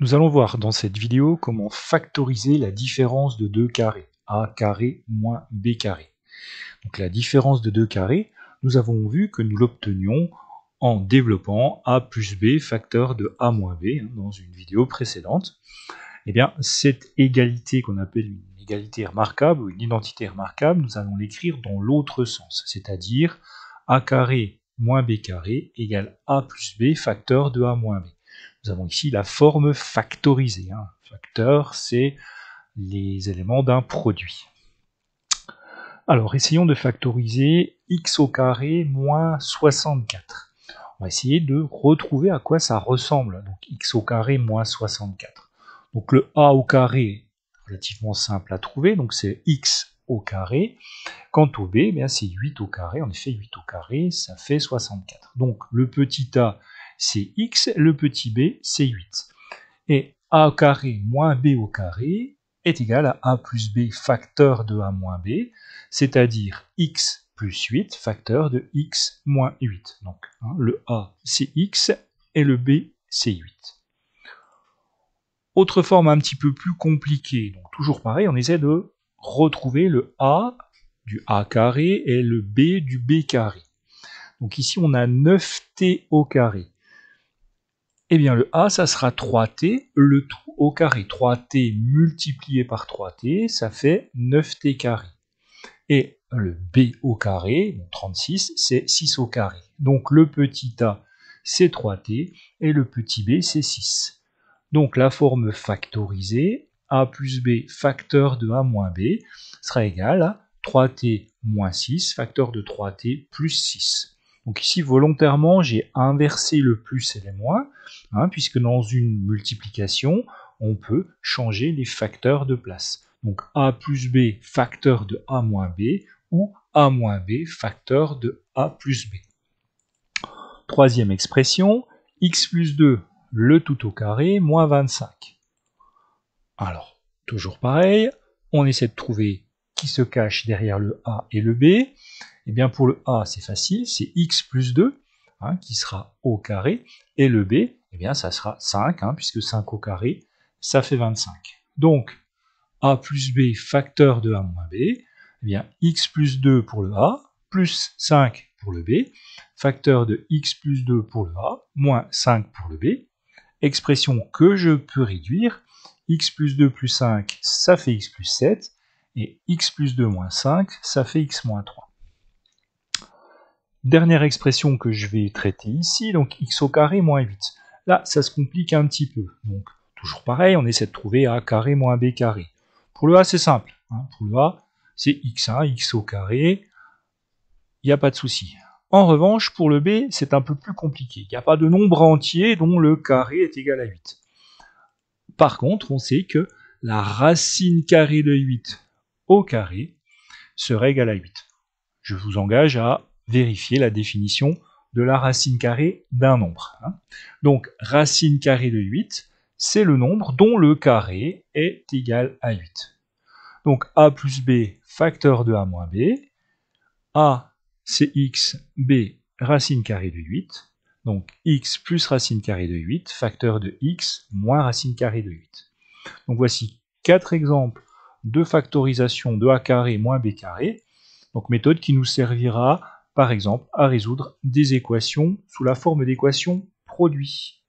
Nous allons voir dans cette vidéo comment factoriser la différence de deux carrés, a carré moins b carré. Donc la différence de deux carrés, nous avons vu que nous l'obtenions en développant a plus b facteur de a moins b dans une vidéo précédente. Eh bien, cette égalité qu'on appelle une égalité remarquable ou une identité remarquable, nous allons l'écrire dans l'autre sens, c'est-à-dire a carré moins b carré égale a plus b facteur de a moins b. Nous avons ici la forme factorisée. Facteur, c'est les éléments d'un produit. Alors, essayons de factoriser x au carré moins 64. On va essayer de retrouver à quoi ça ressemble. Donc, x au carré moins 64. Donc, le a au carré est relativement simple à trouver. Donc, c'est x au carré. Quant au b, eh c'est 8 au carré. En effet, 8 au carré, ça fait 64. Donc, le petit a, c'est x. Le petit b, c'est 8. Et a au carré moins b au carré est égal à a plus b facteur de a moins b, c'est-à-dire x plus 8 facteur de x moins 8. Donc le a c'est x et le b c'est 8. Autre forme un petit peu plus compliquée, donc toujours pareil, on essaie de retrouver le a du a carré et le b du b carré. Donc ici on a 9t au carré. Eh bien, le a, ça sera 3t, le tout au carré. 3t multiplié par 3t, ça fait 9t carré. Et le b au carré, 36, c'est 6 au carré. Donc, le petit a, c'est 3t, et le petit b, c'est 6. Donc, la forme factorisée, a plus b facteur de a moins b, sera égale à 3t moins 6, facteur de 3t plus 6. Donc ici, volontairement, j'ai inversé le plus et les moins, puisque dans une multiplication, on peut changer les facteurs de place. Donc a plus b facteur de a moins b, ou a moins b facteur de a plus b. Troisième expression, x plus 2, le tout au carré, moins 25. Alors, toujours pareil, on essaie de trouver qui se cache derrière le a et le b. Eh bien, pour le a, c'est facile, c'est x plus 2, qui sera au carré, et le b, eh bien, ça sera 5, puisque 5 au carré, ça fait 25. Donc, a plus b facteur de a moins b, eh bien, x plus 2 pour le a, plus 5 pour le b, facteur de x plus 2 pour le a, moins 5 pour le b, expression que je peux réduire, x plus 2 plus 5, ça fait x plus 7, et x plus 2 moins 5, ça fait x moins 3. Dernière expression que je vais traiter ici, donc x au carré moins 8. Là, ça se complique un petit peu. Donc, toujours pareil, on essaie de trouver a carré moins b carré. Pour le a, c'est simple. Pour le a, c'est x1, x au carré, il n'y a pas de souci. En revanche, pour le b, c'est un peu plus compliqué. Il n'y a pas de nombre entier dont le carré est égal à 8. Par contre, on sait que la racine carrée de 8 au carré serait égale à 8. Je vous engage à vérifier la définition de la racine carrée d'un nombre. Donc, racine carrée de 8, c'est le nombre dont le carré est égal à 8. Donc, a plus b facteur de a moins b, a c'est x, b racine carrée de 8, donc x plus racine carrée de 8, facteur de x moins racine carrée de 8. Donc voici 4 exemples de factorisation de a carré moins b carré, donc méthode qui nous servira par exemple à résoudre des équations sous la forme d'équations produits.